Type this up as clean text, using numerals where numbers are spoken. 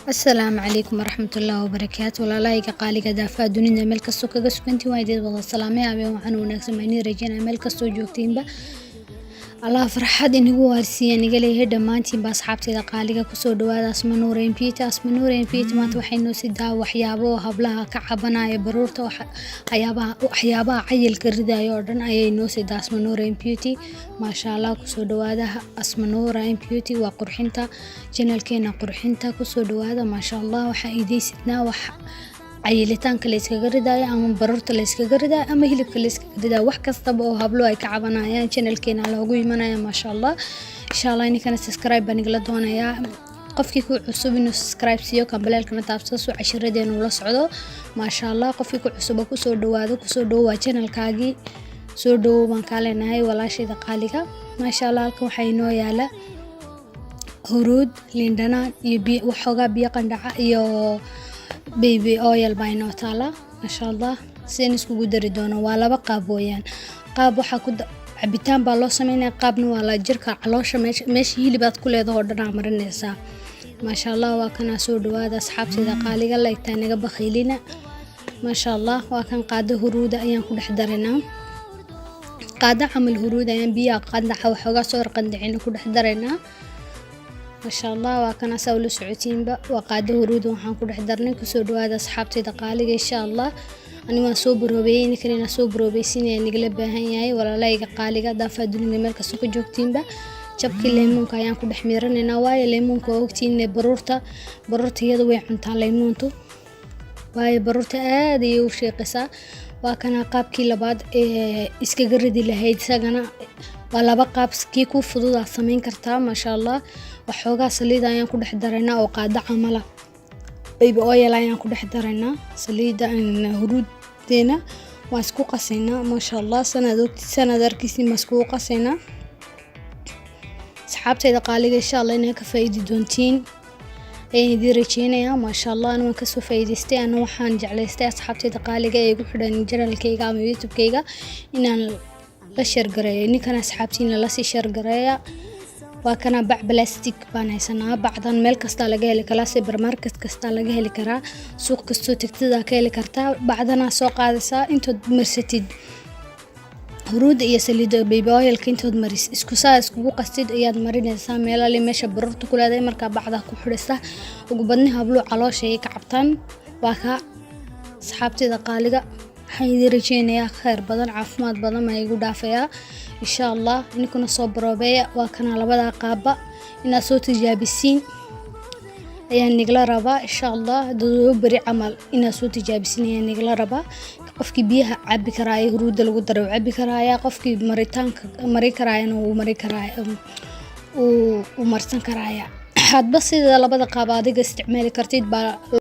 السلام عليكم ورحمة الله وبركاته walaalahayga qaaliga daafaha dunida meel kastoo kaga sugantiin waa idin wada salaamay abeen waxaan wanaagsan inay rajaynaa meel kastoo joogtiinba Allah farxad inagu waarsiiyay aniga leeyahay dhamaantiin asxaabteeda qaaliga ku soo dhawaada Asma Nuur MP maanta waxay noo sidaa waxyaabo hablaha ka cabanaya baruurta waxyaabaha cayilka ridayo oo dhan ayay noo sidaa Asma Nuur MP ma sha Allah ku soo dhawaada Asma Nuur MP waa qurxinta channelkeena qurxinta ku soo dhawaada ma sha Allah waxa ideysidna wax cayilitaanka la iskaga ridayo ama baruurta la iskaga ridayo ama hilibka la iskaga ridayo wax kasta oo hablo ay ka cabanayaan channelkeena loogu imanaya ma sha Allah insha Allah inkana subscribe baan igala doonayaa qofkii ku cusub inuu subscribe siiyo kambalelkana taabto soo cashiradeen la socdo ma sha Allah qofkii ku cusub ku soo dhawaado channelkaagi soo dhawo baan ka leenahay walaashayda qaaliga ma sha Allah halkan waxa inoo yaala huruud lindana iyo waxoogaa biyo qandaca iyo baby oil bayno taala ma sha Allah seen isku dari doono waa laba qaab weeyaan qaab waxa ku cabitaan baa loo sameeyaa qaabna waa la jirka caloosha meesha hilibad ku leedahay oo dhan marinaysa ma sha Allah waa kana soo dhawaada asxaabteeda qaaliga leeytaa naga bakhiilina ma sha Allah waa kan qaado huruuda ayaan ku dhex dareynaa qaada amal huruuda ayaan biyo qandaca waxoogaa soo qandacina ku dhex dareynaa ما شاء الله وكان أسوي سعوتين بقى وقاعد ورود وحنكون حضرنا كسر هذا أصحابتي دقالق إن شاء الله أنا ما صوب روبين كلنا صوب روبيسين يعني قلب هاي ولا لا يقالق دافع دون الملك سوق جوكتين بقى شبك الليمون كيان كل حميرنا نوايا الليمون كوكتين برورتا يدوي عن تعليمونتو وهاي برورتا هذه وشي قصة وكان قاب كلا بعد إسكجردي لهيد سجنا ولا بقى بسكي كو فضول عصامين كرتا ما شاء الله waxoogaa saliid ayaan ku dhex dareynaa oo qaada camala baby oil ayaan ku dhex dareynaa saliida huruudeena waa isku qasaynaa ma sha Allah sanad arkiisii ma isku qasaynaa asxaabteeda qaaliga insha Allah inay ka faa'iidi doontiin ayaan idin rajeynayaa ma sha Allah anoo ka soo faa'iideystay ana waxaan jeclaystay asxaabteeda qaaliga ee igu xidhan channelkayga ama YouTube-kayga inaan la share gareeyo ninkana asxaabtiina la sii share gareeya وكان باع بلاستيك بان هيسنا بعضن ميل كستا laga heli kala supermarket kasta laga heli kara suuq kasto tagtida ka heli karta bacdana soo qaadaysa intood marsatid huruud iyo saliid baby oil intood maris isku iskugu qastid ayaad marinaysaa meelali meesha baruurta ku leedahay marka bacda ku xirista ugu badni hablo caloosha ay ka cabtaan waa ka asxaabtida qaaliga waxaan rajeynayaa khayr badan caafimaad badan ma igu dhaafayaa insha Allah inkuna soo baroobeeya waa kana labada qaaba ina soo tijaabisiin ayaan nigla rabaa insha Allah dadoo bari amal ina soo tijaabisiin ayaan nigla rabaa qofkii biyaha cabi karaayo huruud lagu daro cabi karaayo qofkii maritaanka mari karaayana uu mari karaayo uu marsan karaayo hadba sida labada qaab adiga isticmaali kartid ba